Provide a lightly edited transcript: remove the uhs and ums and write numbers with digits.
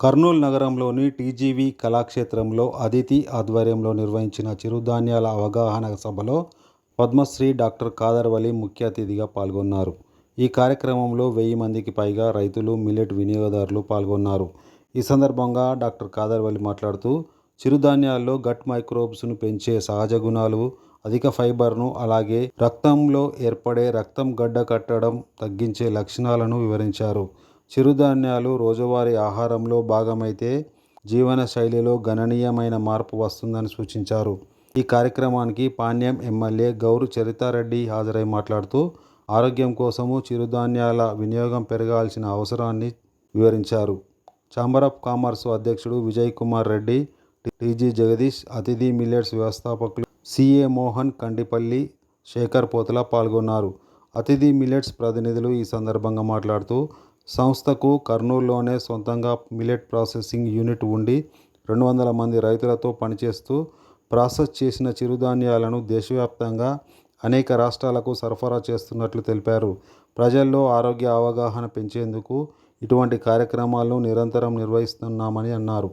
కర్నూలు నగరంలోని టీజీవీ కళాక్షేత్రంలో అదితి ఆధ్వర్యంలో నిర్వహించిన చిరుధాన్యాల అవగాహన సభలో పద్మశ్రీ డాక్టర్ ఖాదర్ వలి ముఖ్య అతిథిగా పాల్గొన్నారు. ఈ కార్యక్రమంలో 1000 మందికి పైగా రైతులు, మిల్లెట్ వినియోగదారులు పాల్గొన్నారు. ఈ సందర్భంగా డాక్టర్ ఖాదర్ వలి మాట్లాడుతూ, చిరుధాన్యాల్లో గట్ మైక్రోబ్స్ను పెంచే సహజ గుణాలు, అధిక ఫైబర్ను, అలాగే రక్తంలో ఏర్పడే రక్తం గడ్డ కట్టడం తగ్గించే లక్షణాలను వివరించారు. చిరుధాన్యాలు రోజువారీ ఆహారంలో భాగమైతే జీవన శైలిలో గణనీయమైన మార్పు వస్తుందని సూచించారు. ఈ కార్యక్రమానికి పాణ్యం ఎమ్మెల్యే గౌరు చరితారెడ్డి హాజరై మాట్లాడుతూ, ఆరోగ్యం కోసము చిరుధాన్యాల వినియోగం పెరగాల్సిన అవసరాన్ని వివరించారు. ఛాంబర్ ఆఫ్ కామర్స్ అధ్యక్షుడు విజయ్ కుమార్ రెడ్డి, టీజీ జగదీష్, అతిథి మిల్లెట్స్ వ్యవస్థాపకులు సిఏ మోహన్, కండిపల్లి శేఖర్ పోతల పాల్గొన్నారు. అతిథి మిల్లెట్స్ ప్రతినిధులు ఈ సందర్భంగా మాట్లాడుతూ, సంస్థకు కర్నూలులోనే సొంతంగా మిల్లెట్ ప్రాసెసింగ్ యూనిట్ ఉండి 200 మంది రైతులతో పనిచేస్తూ ప్రాసెస్ చేసిన చిరుధాన్యాలను దేశవ్యాప్తంగా అనేక రాష్ట్రాలకు సరఫరా చేస్తున్నట్లు తెలిపారు. ప్రజల్లో ఆరోగ్య అవగాహన పెంచేందుకు ఇటువంటి కార్యక్రమాలను నిరంతరం నిర్వహిస్తున్నామని అన్నారు.